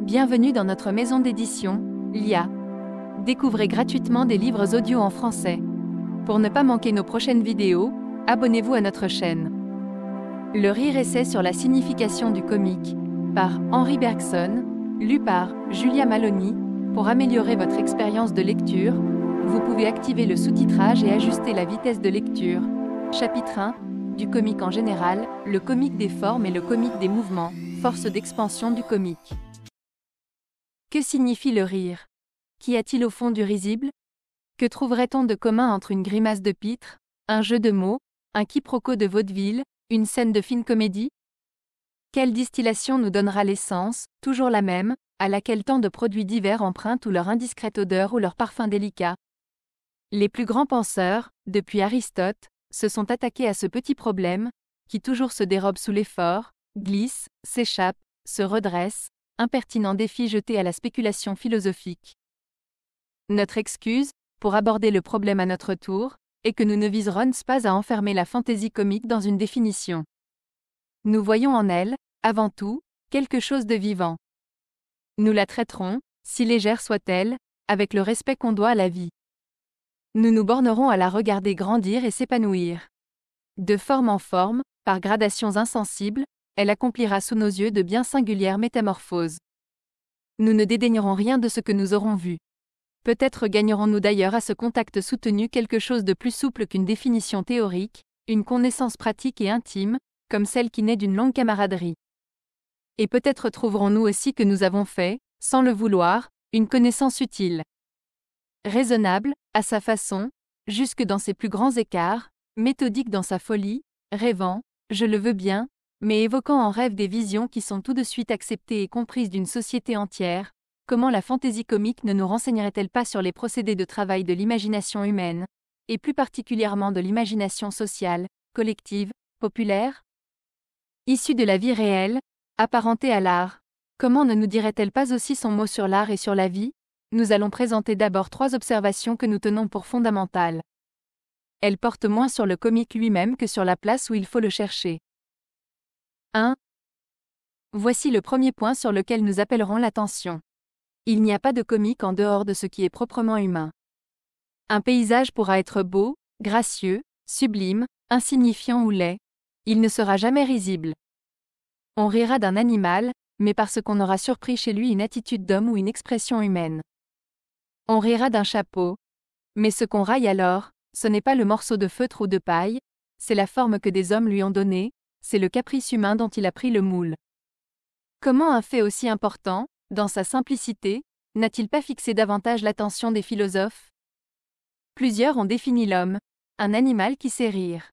Bienvenue dans notre maison d'édition, LIA. Découvrez gratuitement des livres audio en français. Pour ne pas manquer nos prochaines vidéos, abonnez-vous à notre chaîne. Le rire essai sur la signification du comique, par Henri Bergson, lu par Julia Maloney. Pour améliorer votre expérience de lecture, vous pouvez activer le sous-titrage et ajuster la vitesse de lecture. Chapitre 1, du comique en général, le comique des formes et le comique des mouvements, force d'expansion du comique. Que signifie le rire? Qu'y a-t-il au fond du risible? Que trouverait-on de commun entre une grimace de pitre, un jeu de mots, un quiproquo de vaudeville, une scène de fine comédie? Quelle distillation nous donnera l'essence, toujours la même, à laquelle tant de produits divers empruntent ou leur indiscrète odeur ou leur parfum délicat? Les plus grands penseurs, depuis Aristote, se sont attaqués à ce petit problème, qui toujours se dérobe sous l'effort, glisse, s'échappe, se redresse, impertinent défi jeté à la spéculation philosophique. Notre excuse, pour aborder le problème à notre tour, est que nous ne viserons pas à enfermer la fantaisie comique dans une définition. Nous voyons en elle, avant tout, quelque chose de vivant. Nous la traiterons, si légère soit-elle, avec le respect qu'on doit à la vie. Nous nous bornerons à la regarder grandir et s'épanouir. De forme en forme, par gradations insensibles, elle accomplira sous nos yeux de bien singulières métamorphoses. Nous ne dédaignerons rien de ce que nous aurons vu. Peut-être gagnerons-nous d'ailleurs à ce contact soutenu quelque chose de plus souple qu'une définition théorique, une connaissance pratique et intime, comme celle qui naît d'une longue camaraderie. Et peut-être trouverons-nous aussi que nous avons fait, sans le vouloir, une connaissance utile. Raisonnable, à sa façon, jusque dans ses plus grands écarts, méthodique dans sa folie, rêvant, je le veux bien, mais évoquant en rêve des visions qui sont tout de suite acceptées et comprises d'une société entière, comment la fantaisie comique ne nous renseignerait-elle pas sur les procédés de travail de l'imagination humaine, et plus particulièrement de l'imagination sociale, collective, populaire? Issue de la vie réelle, apparentée à l'art, comment ne nous dirait-elle pas aussi son mot sur l'art et sur la vie? Nous allons présenter d'abord 3 observations que nous tenons pour fondamentales. Elles portent moins sur le comique lui-même que sur la place où il faut le chercher. 1. Voici le premier point sur lequel nous appellerons l'attention. Il n'y a pas de comique en dehors de ce qui est proprement humain. Un paysage pourra être beau, gracieux, sublime, insignifiant ou laid. Il ne sera jamais risible. On rira d'un animal, mais parce qu'on aura surpris chez lui une attitude d'homme ou une expression humaine. On rira d'un chapeau. Mais ce qu'on raille alors, ce n'est pas le morceau de feutre ou de paille, c'est la forme que des hommes lui ont donnée, c'est le caprice humain dont il a pris le moule. Comment un fait aussi important, dans sa simplicité, n'a-t-il pas fixé davantage l'attention des philosophes? Plusieurs ont défini l'homme, un animal qui sait rire.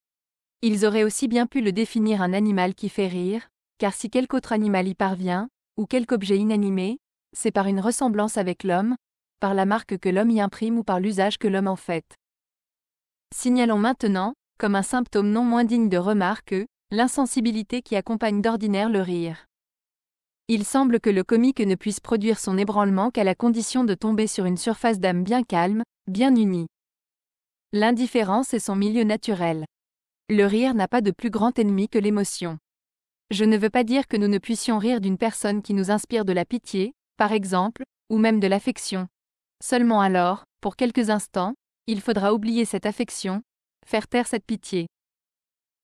Ils auraient aussi bien pu le définir un animal qui fait rire, car si quelque autre animal y parvient, ou quelque objet inanimé, c'est par une ressemblance avec l'homme, par la marque que l'homme y imprime ou par l'usage que l'homme en fait. Signalons maintenant, comme un symptôme non moins digne de remarque, l'insensibilité qui accompagne d'ordinaire le rire. Il semble que le comique ne puisse produire son ébranlement qu'à la condition de tomber sur une surface d'âme bien calme, bien unie. L'indifférence est son milieu naturel. Le rire n'a pas de plus grand ennemi que l'émotion. Je ne veux pas dire que nous ne puissions rire d'une personne qui nous inspire de la pitié, par exemple, ou même de l'affection. Seulement alors, pour quelques instants, il faudra oublier cette affection, faire taire cette pitié.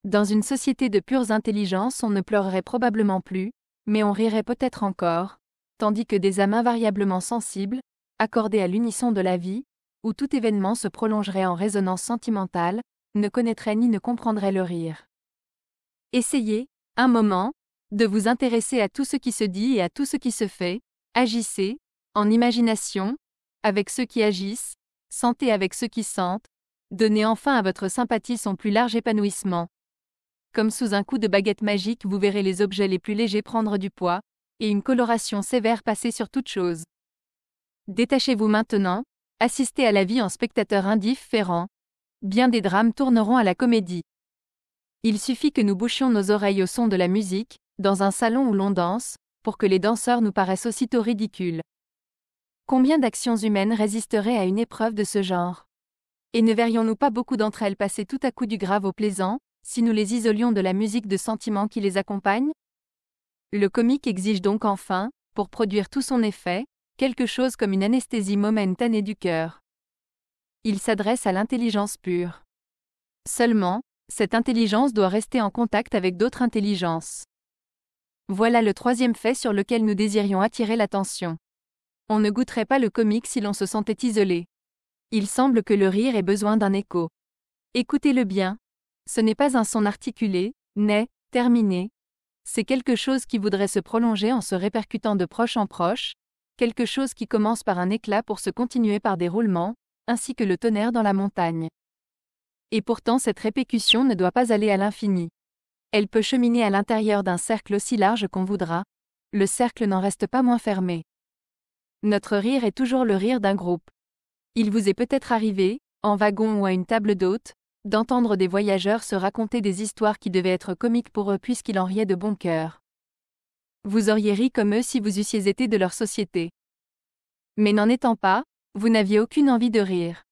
Dans une société de pures intelligences, on ne pleurerait probablement plus, mais on rirait peut-être encore, tandis que des âmes invariablement sensibles, accordées à l'unisson de la vie, où tout événement se prolongerait en résonance sentimentale, ne connaîtraient ni ne comprendraient le rire. Essayez, un moment, de vous intéresser à tout ce qui se dit et à tout ce qui se fait, agissez, en imagination, avec ceux qui agissent, sentez avec ceux qui sentent, donnez enfin à votre sympathie son plus large épanouissement. Comme sous un coup de baguette magique, vous verrez les objets les plus légers prendre du poids, et une coloration sévère passer sur toute chose. Détachez-vous maintenant, assistez à la vie en spectateur indifférent. Bien des drames tourneront à la comédie. Il suffit que nous bouchions nos oreilles au son de la musique, dans un salon où l'on danse, pour que les danseurs nous paraissent aussitôt ridicules. Combien d'actions humaines résisteraient à une épreuve de ce genre? Et ne verrions-nous pas beaucoup d'entre elles passer tout à coup du grave au plaisant, si nous les isolions de la musique de sentiment qui les accompagne? Le comique exige donc enfin, pour produire tout son effet, quelque chose comme une anesthésie momentanée du cœur. Il s'adresse à l'intelligence pure. Seulement, cette intelligence doit rester en contact avec d'autres intelligences. Voilà le troisième fait sur lequel nous désirions attirer l'attention. On ne goûterait pas le comique si l'on se sentait isolé. Il semble que le rire ait besoin d'un écho. Écoutez-le bien. Ce n'est pas un son articulé, net, terminé. C'est quelque chose qui voudrait se prolonger en se répercutant de proche en proche, quelque chose qui commence par un éclat pour se continuer par des roulements, ainsi que le tonnerre dans la montagne. Et pourtant cette répétition ne doit pas aller à l'infini. Elle peut cheminer à l'intérieur d'un cercle aussi large qu'on voudra, le cercle n'en reste pas moins fermé. Notre rire est toujours le rire d'un groupe. Il vous est peut-être arrivé, en wagon ou à une table d'hôte, d'entendre des voyageurs se raconter des histoires qui devaient être comiques pour eux puisqu'ils en riaient de bon cœur. Vous auriez ri comme eux si vous eussiez été de leur société. Mais n'en étant pas, vous n'aviez aucune envie de rire.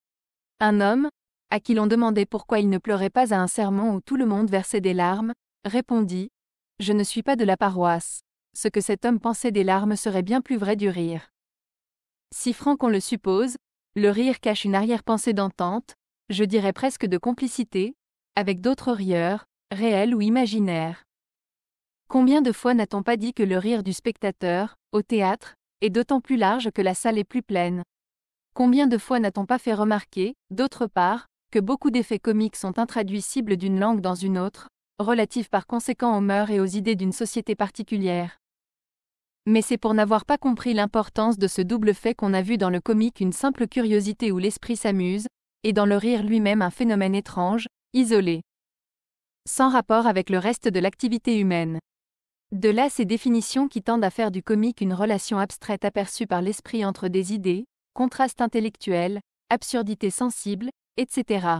Un homme, à qui l'on demandait pourquoi il ne pleurait pas à un sermon où tout le monde versait des larmes, répondit « Je ne suis pas de la paroisse. » Ce que cet homme pensait des larmes serait bien plus vrai du rire. Si franc qu'on le suppose, le rire cache une arrière-pensée d'entente, je dirais presque de complicité, avec d'autres rieurs, réels ou imaginaires. Combien de fois n'a-t-on pas dit que le rire du spectateur, au théâtre, est d'autant plus large que la salle est plus pleine? Combien de fois n'a-t-on pas fait remarquer, d'autre part, que beaucoup d'effets comiques sont intraduisibles d'une langue dans une autre, relatifs par conséquent aux mœurs et aux idées d'une société particulière? Mais c'est pour n'avoir pas compris l'importance de ce double fait qu'on a vu dans le comique une simple curiosité où l'esprit s'amuse, et dans le rire lui-même un phénomène étrange, isolé, sans rapport avec le reste de l'activité humaine. De là ces définitions qui tendent à faire du comique une relation abstraite aperçue par l'esprit entre des idées, contraste intellectuel, absurdité sensible, etc.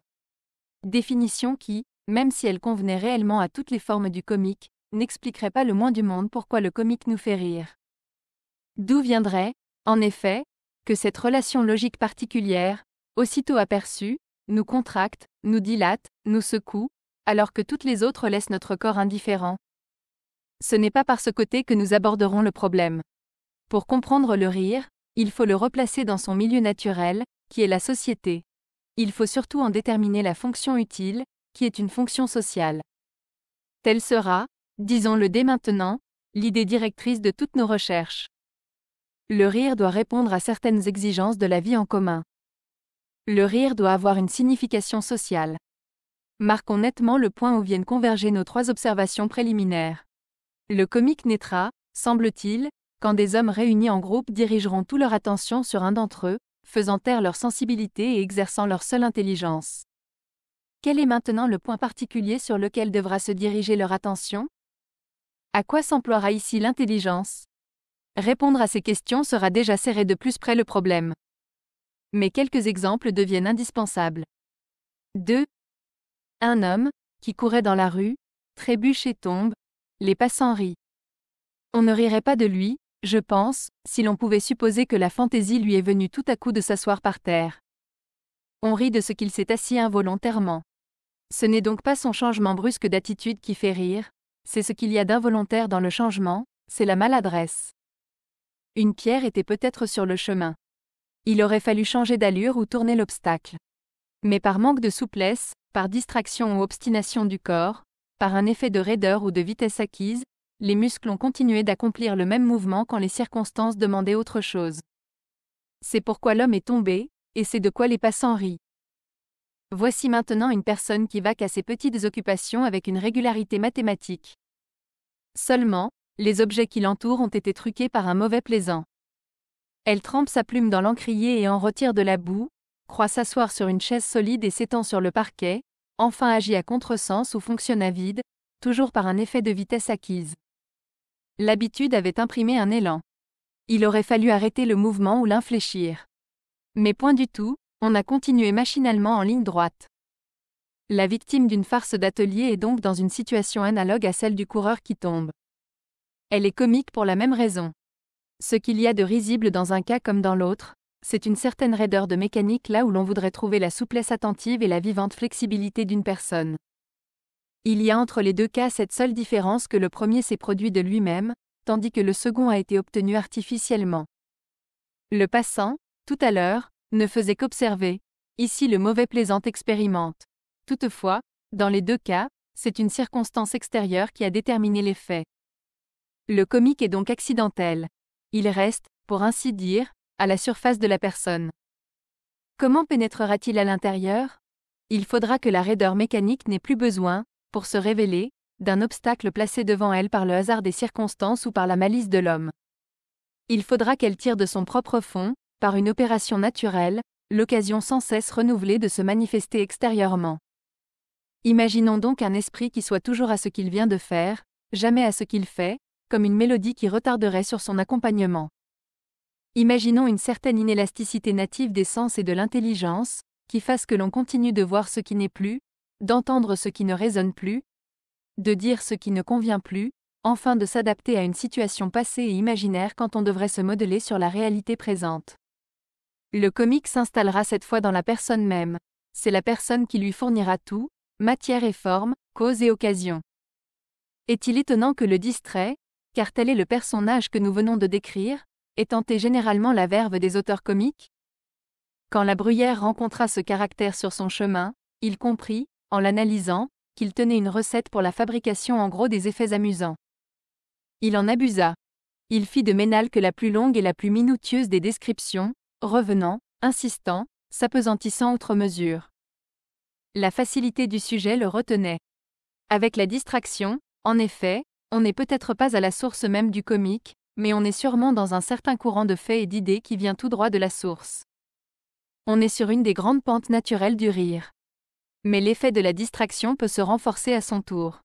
Définitions qui, même si elles convenaient réellement à toutes les formes du comique, n'expliqueraient pas le moins du monde pourquoi le comique nous fait rire. D'où viendrait, en effet, que cette relation logique particulière, aussitôt aperçue, nous contracte, nous dilate, nous secoue, alors que toutes les autres laissent notre corps indifférent. Ce n'est pas par ce côté que nous aborderons le problème. Pour comprendre le rire, il faut le replacer dans son milieu naturel, qui est la société. Il faut surtout en déterminer la fonction utile, qui est une fonction sociale. Telle sera, disons-le dès maintenant, l'idée directrice de toutes nos recherches. Le rire doit répondre à certaines exigences de la vie en commun. Le rire doit avoir une signification sociale. Marquons nettement le point où viennent converger nos trois observations préliminaires. Le comique naîtra, semble-t-il, quand des hommes réunis en groupe dirigeront toute leur attention sur un d'entre eux, faisant taire leur sensibilité et exerçant leur seule intelligence. Quel est maintenant le point particulier sur lequel devra se diriger leur attention? À quoi s'emploiera ici l'intelligence? Répondre à ces questions sera déjà serrer de plus près le problème. Mais quelques exemples deviennent indispensables. 2. Un homme, qui courait dans la rue, trébuche et tombe, les passants rient. On ne rirait pas de lui, je pense, si l'on pouvait supposer que la fantaisie lui est venue tout à coup de s'asseoir par terre. On rit de ce qu'il s'est assis involontairement. Ce n'est donc pas son changement brusque d'attitude qui fait rire, c'est ce qu'il y a d'involontaire dans le changement, c'est la maladresse. Une pierre était peut-être sur le chemin. Il aurait fallu changer d'allure ou tourner l'obstacle. Mais par manque de souplesse, par distraction ou obstination du corps, par un effet de raideur ou de vitesse acquise, les muscles ont continué d'accomplir le même mouvement quand les circonstances demandaient autre chose. C'est pourquoi l'homme est tombé, et c'est de quoi les passants rient. Voici maintenant une personne qui vaque à ses petites occupations avec une régularité mathématique. Seulement, les objets qui l'entourent ont été truqués par un mauvais plaisant. Elle trempe sa plume dans l'encrier et en retire de la boue, croit s'asseoir sur une chaise solide et s'étend sur le parquet, enfin agit à contresens ou fonctionne à vide, toujours par un effet de vitesse acquise. L'habitude avait imprimé un élan. Il aurait fallu arrêter le mouvement ou l'infléchir. Mais point du tout, on a continué machinalement en ligne droite. La victime d'une farce d'atelier est donc dans une situation analogue à celle du coureur qui tombe. Elle est comique pour la même raison. Ce qu'il y a de risible dans un cas comme dans l'autre, c'est une certaine raideur de mécanique là où l'on voudrait trouver la souplesse attentive et la vivante flexibilité d'une personne. Il y a entre les deux cas cette seule différence que le premier s'est produit de lui-même, tandis que le second a été obtenu artificiellement. Le passant, tout à l'heure, ne faisait qu'observer. Ici le mauvais plaisant expérimente. Toutefois, dans les deux cas, c'est une circonstance extérieure qui a déterminé les faits. Le comique est donc accidentel. Il reste, pour ainsi dire, à la surface de la personne. Comment pénétrera-t-il à l'intérieur? Il faudra que la raideur mécanique n'ait plus besoin, pour se révéler, d'un obstacle placé devant elle par le hasard des circonstances ou par la malice de l'homme. Il faudra qu'elle tire de son propre fond, par une opération naturelle, l'occasion sans cesse renouvelée de se manifester extérieurement. Imaginons donc un esprit qui soit toujours à ce qu'il vient de faire, jamais à ce qu'il fait, comme une mélodie qui retarderait sur son accompagnement. Imaginons une certaine inélasticité native des sens et de l'intelligence, qui fasse que l'on continue de voir ce qui n'est plus, d'entendre ce qui ne résonne plus, de dire ce qui ne convient plus, enfin de s'adapter à une situation passée et imaginaire quand on devrait se modeler sur la réalité présente. Le comique s'installera cette fois dans la personne même. C'est la personne qui lui fournira tout, matière et forme, cause et occasion. Est-il étonnant que le distrait, car tel est le personnage que nous venons de décrire, ait tenté généralement la verve des auteurs comiques? Quand la Bruyère rencontra ce caractère sur son chemin, il comprit, en l'analysant, qu'il tenait une recette pour la fabrication en gros des effets amusants. Il en abusa. Il fit de Ménalque la plus longue et la plus minutieuse des descriptions, revenant, insistant, s'apesantissant outre mesure. La facilité du sujet le retenait. Avec la distraction, en effet, on n'est peut-être pas à la source même du comique, mais on est sûrement dans un certain courant de faits et d'idées qui vient tout droit de la source. On est sur une des grandes pentes naturelles du rire. Mais l'effet de la distraction peut se renforcer à son tour.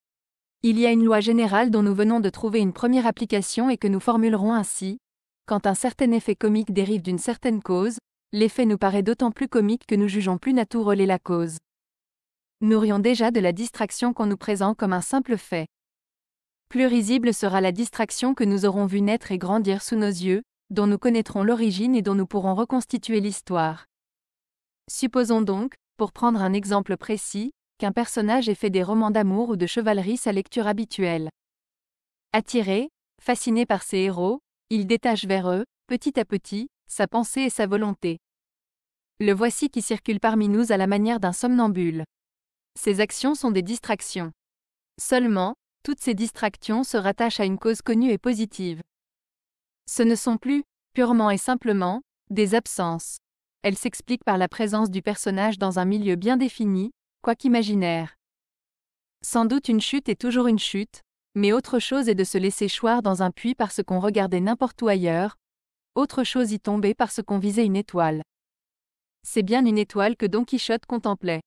Il y a une loi générale dont nous venons de trouver une première application et que nous formulerons ainsi. Quand un certain effet comique dérive d'une certaine cause, l'effet nous paraît d'autant plus comique que nous jugeons plus naturelle la cause. Nous rions déjà de la distraction qu'on nous présente comme un simple fait. Plus risible sera la distraction que nous aurons vue naître et grandir sous nos yeux, dont nous connaîtrons l'origine et dont nous pourrons reconstituer l'histoire. Supposons donc, pour prendre un exemple précis, qu'un personnage ait fait des romans d'amour ou de chevalerie sa lecture habituelle. Attiré, fasciné par ses héros, il détache vers eux, petit à petit, sa pensée et sa volonté. Le voici qui circule parmi nous à la manière d'un somnambule. Ses actions sont des distractions. Seulement, toutes ces distractions se rattachent à une cause connue et positive. Ce ne sont plus, purement et simplement, des absences. Elles s'expliquent par la présence du personnage dans un milieu bien défini, quoiqu'imaginaire. Sans doute une chute est toujours une chute, mais autre chose est de se laisser choir dans un puits parce qu'on regardait n'importe où ailleurs, autre chose y tomber parce qu'on visait une étoile. C'est bien une étoile que Don Quichotte contemplait.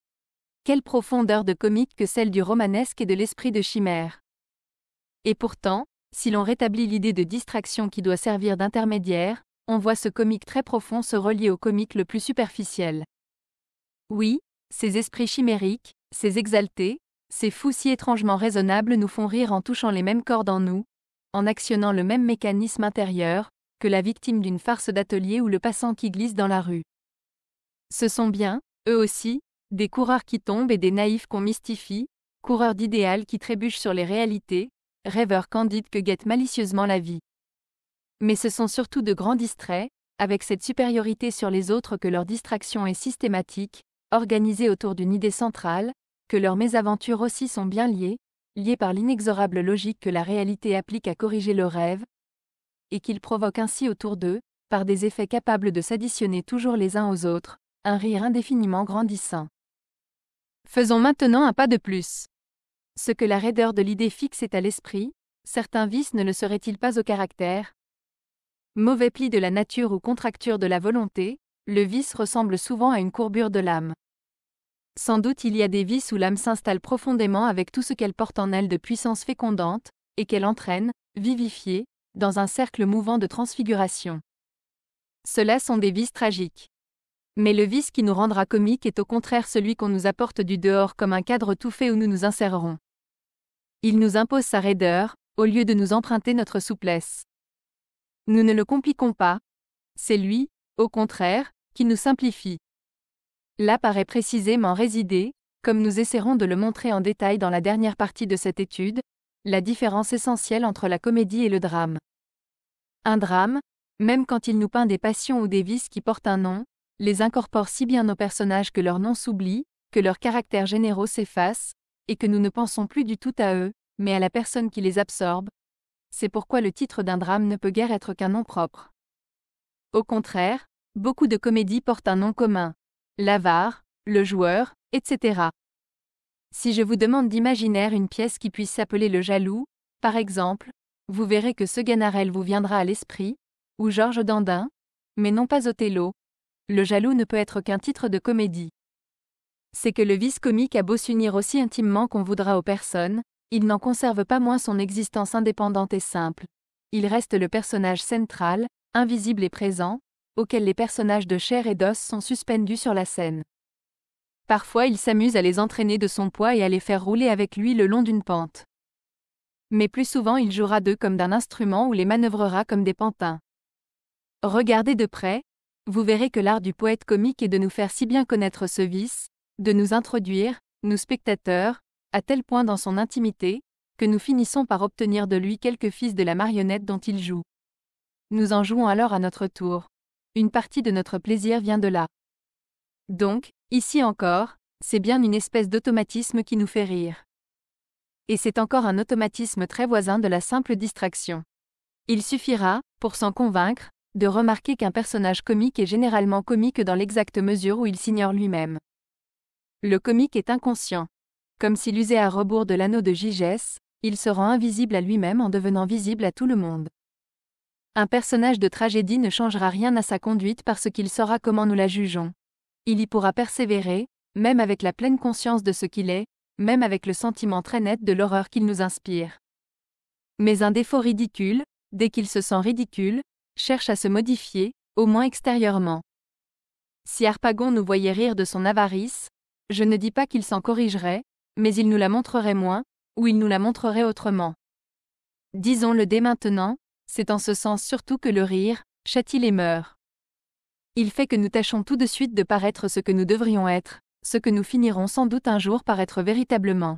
Quelle profondeur de comique que celle du romanesque et de l'esprit de chimère. Et pourtant, si l'on rétablit l'idée de distraction qui doit servir d'intermédiaire, on voit ce comique très profond se relier au comique le plus superficiel. Oui, ces esprits chimériques, ces exaltés, ces fous si étrangement raisonnables nous font rire en touchant les mêmes cordes en nous, en actionnant le même mécanisme intérieur, que la victime d'une farce d'atelier ou le passant qui glisse dans la rue. Ce sont bien, eux aussi, des coureurs qui tombent et des naïfs qu'on mystifie, coureurs d'idéal qui trébuchent sur les réalités, rêveurs candides que guette malicieusement la vie. Mais ce sont surtout de grands distraits, avec cette supériorité sur les autres que leur distraction est systématique, organisée autour d'une idée centrale, que leurs mésaventures aussi sont bien liées par l'inexorable logique que la réalité applique à corriger le rêve, et qu'ils provoquent ainsi autour d'eux, par des effets capables de s'additionner toujours les uns aux autres, un rire indéfiniment grandissant. Faisons maintenant un pas de plus. Ce que la raideur de l'idée fixe est à l'esprit, certains vices ne le seraient-ils pas au caractère? Mauvais pli de la nature ou contracture de la volonté, le vice ressemble souvent à une courbure de l'âme. Sans doute il y a des vices où l'âme s'installe profondément avec tout ce qu'elle porte en elle de puissance fécondante, et qu'elle entraîne, vivifiée, dans un cercle mouvant de transfiguration. Ceux-là sont des vices tragiques. Mais le vice qui nous rendra comique est au contraire celui qu'on nous apporte du dehors comme un cadre tout fait où nous nous insérerons. Il nous impose sa raideur, au lieu de nous emprunter notre souplesse. Nous ne le compliquons pas. C'est lui, au contraire, qui nous simplifie. Là paraît précisément résider, comme nous essaierons de le montrer en détail dans la dernière partie de cette étude, la différence essentielle entre la comédie et le drame. Un drame, même quand il nous peint des passions ou des vices qui portent un nom, les incorpore si bien nos personnages que leur nom s'oublie, que leurs caractères généraux s'effacent, et que nous ne pensons plus du tout à eux, mais à la personne qui les absorbe. C'est pourquoi le titre d'un drame ne peut guère être qu'un nom propre. Au contraire, beaucoup de comédies portent un nom commun. L'avare, le joueur, etc. Si je vous demande d'imaginer une pièce qui puisse s'appeler Le Jaloux, par exemple, vous verrez que Seganarelle vous viendra à l'esprit, ou Georges Dandin, mais non pas Othello. Le Jaloux ne peut être qu'un titre de comédie. C'est que le vice comique a beau s'unir aussi intimement qu'on voudra aux personnes, il n'en conserve pas moins son existence indépendante et simple. Il reste le personnage central, invisible et présent, auquel les personnages de chair et d'os sont suspendus sur la scène. Parfois il s'amuse à les entraîner de son poids et à les faire rouler avec lui le long d'une pente. Mais plus souvent il jouera d'eux comme d'un instrument ou les manœuvrera comme des pantins. Regardez de près, vous verrez que l'art du poète comique est de nous faire si bien connaître ce vice, de nous introduire, nous spectateurs, à tel point dans son intimité, que nous finissons par obtenir de lui quelques fils de la marionnette dont il joue. Nous en jouons alors à notre tour. Une partie de notre plaisir vient de là. Donc, ici encore, c'est bien une espèce d'automatisme qui nous fait rire. Et c'est encore un automatisme très voisin de la simple distraction. Il suffira, pour s'en convaincre, de remarquer qu'un personnage comique est généralement comique dans l'exacte mesure où il s'ignore lui-même. Le comique est inconscient. Comme s'il usait à rebours de l'anneau de Gigès, il se rend invisible à lui-même en devenant visible à tout le monde. Un personnage de tragédie ne changera rien à sa conduite parce qu'il saura comment nous la jugeons. Il y pourra persévérer, même avec la pleine conscience de ce qu'il est, même avec le sentiment très net de l'horreur qu'il nous inspire. Mais un défaut ridicule, dès qu'il se sent ridicule, cherche à se modifier, au moins extérieurement. Si Harpagon nous voyait rire de son avarice, je ne dis pas qu'il s'en corrigerait, mais il nous la montrerait moins, ou il nous la montrerait autrement. Disons-le dès maintenant, c'est en ce sens surtout que le rire châtie les mœurs. Il fait que nous tâchons tout de suite de paraître ce que nous devrions être, ce que nous finirons sans doute un jour par être véritablement.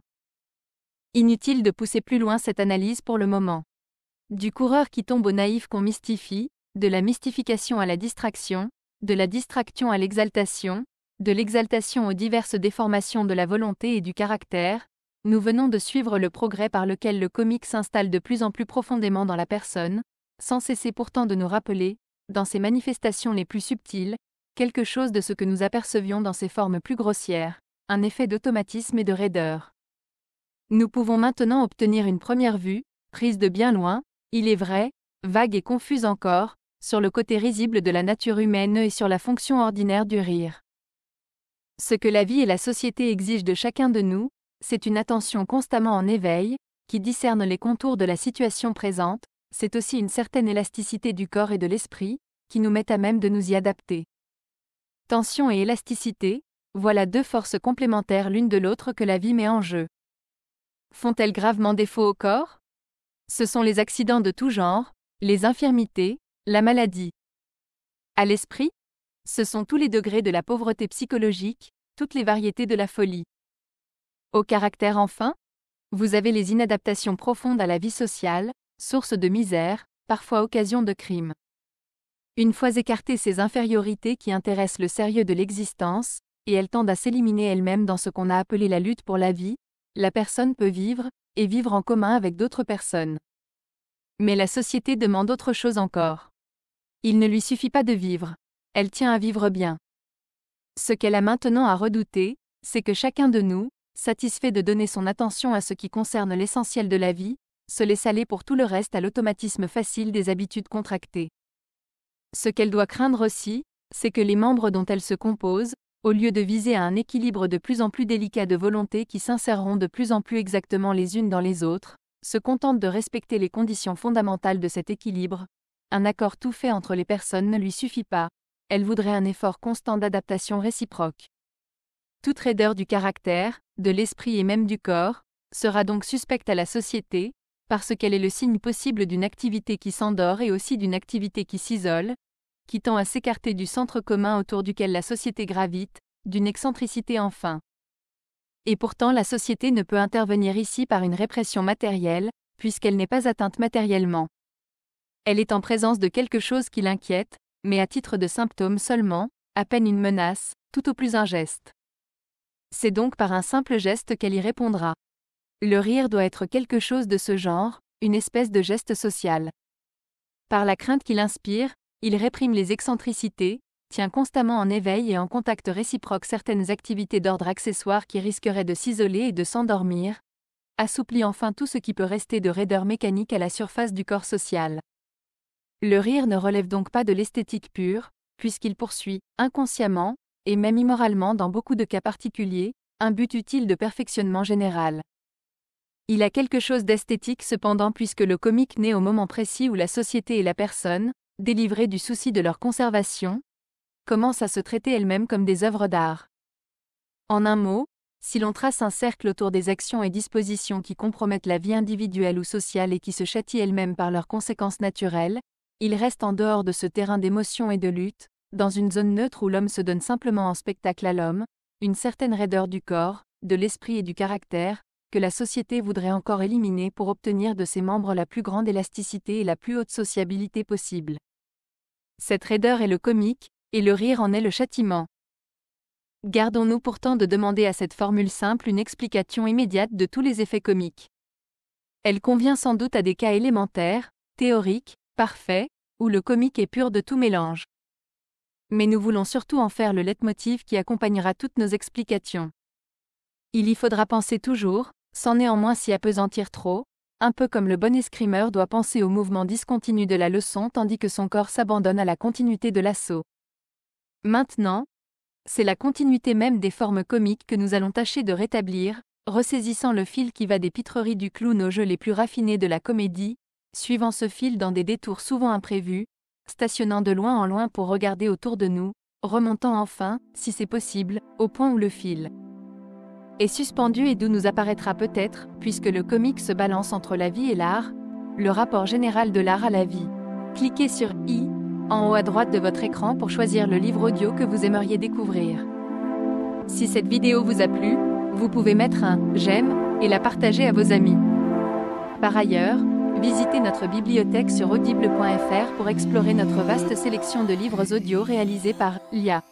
Inutile de pousser plus loin cette analyse pour le moment. Du coureur qui tombe au naïf qu'on mystifie, de la mystification à la distraction, de la distraction à l'exaltation, de l'exaltation aux diverses déformations de la volonté et du caractère, nous venons de suivre le progrès par lequel le comique s'installe de plus en plus profondément dans la personne, sans cesser pourtant de nous rappeler, dans ses manifestations les plus subtiles, quelque chose de ce que nous apercevions dans ses formes plus grossières, un effet d'automatisme et de raideur. Nous pouvons maintenant obtenir une première vue, prise de bien loin, il est vrai, vague et confuse encore, sur le côté risible de la nature humaine et sur la fonction ordinaire du rire. Ce que la vie et la société exigent de chacun de nous, c'est une attention constamment en éveil, qui discerne les contours de la situation présente, c'est aussi une certaine élasticité du corps et de l'esprit, qui nous met à même de nous y adapter. Tension et élasticité, voilà deux forces complémentaires l'une de l'autre que la vie met en jeu. Font-elles gravement défaut au corps ? Ce sont les accidents de tout genre, les infirmités, la maladie. À l'esprit ? Ce sont tous les degrés de la pauvreté psychologique, toutes les variétés de la folie. Au caractère enfin ? Vous avez les inadaptations profondes à la vie sociale, source de misère, parfois occasion de crime. Une fois écartées ces infériorités qui intéressent le sérieux de l'existence, et elles tendent à s'éliminer elles-mêmes dans ce qu'on a appelé la lutte pour la vie, la personne peut vivre, et vivre en commun avec d'autres personnes. Mais la société demande autre chose encore. Il ne lui suffit pas de vivre, elle tient à vivre bien. Ce qu'elle a maintenant à redouter, c'est que chacun de nous, satisfait de donner son attention à ce qui concerne l'essentiel de la vie, se laisse aller pour tout le reste à l'automatisme facile des habitudes contractées. Ce qu'elle doit craindre aussi, c'est que les membres dont elle se compose, au lieu de viser à un équilibre de plus en plus délicat de volontés qui s'insèreront de plus en plus exactement les unes dans les autres, se contentent de respecter les conditions fondamentales de cet équilibre. Un accord tout fait entre les personnes ne lui suffit pas, elle voudrait un effort constant d'adaptation réciproque. Toute raideur du caractère, de l'esprit et même du corps, sera donc suspecte à la société, parce qu'elle est le signe possible d'une activité qui s'endort et aussi d'une activité qui s'isole, qui tend à s'écarter du centre commun autour duquel la société gravite, d'une excentricité enfin. Et pourtant la société ne peut intervenir ici par une répression matérielle, puisqu'elle n'est pas atteinte matériellement. Elle est en présence de quelque chose qui l'inquiète, mais à titre de symptôme seulement, à peine une menace, tout au plus un geste. C'est donc par un simple geste qu'elle y répondra. Le rire doit être quelque chose de ce genre, une espèce de geste social. Par la crainte qu'il inspire, il réprime les excentricités, tient constamment en éveil et en contact réciproque certaines activités d'ordre accessoire qui risqueraient de s'isoler et de s'endormir, assouplit enfin tout ce qui peut rester de raideur mécanique à la surface du corps social. Le rire ne relève donc pas de l'esthétique pure, puisqu'il poursuit, inconsciemment, et même immoralement dans beaucoup de cas particuliers, un but utile de perfectionnement général. Il a quelque chose d'esthétique cependant puisque le comique naît au moment précis où la société et la personne, délivrées du souci de leur conservation, commencent à se traiter elles-mêmes comme des œuvres d'art. En un mot, si l'on trace un cercle autour des actions et dispositions qui compromettent la vie individuelle ou sociale et qui se châtient elles-mêmes par leurs conséquences naturelles, il reste en dehors de ce terrain d'émotion et de lutte, dans une zone neutre où l'homme se donne simplement en spectacle à l'homme, une certaine raideur du corps, de l'esprit et du caractère, que la société voudrait encore éliminer pour obtenir de ses membres la plus grande élasticité et la plus haute sociabilité possible. Cette raideur est le comique, et le rire en est le châtiment. Gardons-nous pourtant de demander à cette formule simple une explication immédiate de tous les effets comiques. Elle convient sans doute à des cas élémentaires, théoriques, parfaits, où le comique est pur de tout mélange. Mais nous voulons surtout en faire le leitmotiv qui accompagnera toutes nos explications. Il y faudra penser toujours, sans néanmoins s'y appesantir trop, un peu comme le bon escrimeur doit penser au mouvement discontinu de la leçon tandis que son corps s'abandonne à la continuité de l'assaut. Maintenant, c'est la continuité même des formes comiques que nous allons tâcher de rétablir, ressaisissant le fil qui va des pitreries du clown aux jeux les plus raffinés de la comédie, suivant ce fil dans des détours souvent imprévus, stationnant de loin en loin pour regarder autour de nous, remontant enfin, si c'est possible, au point où le fil est suspendu et d'où nous apparaîtra peut-être, puisque le comique se balance entre la vie et l'art, le rapport général de l'art à la vie. Cliquez sur « I » en haut à droite de votre écran pour choisir le livre audio que vous aimeriez découvrir. Si cette vidéo vous a plu, vous pouvez mettre un « j'aime » et la partager à vos amis. Par ailleurs, visitez notre bibliothèque sur audible.fr pour explorer notre vaste sélection de livres audio réalisés par l'IA.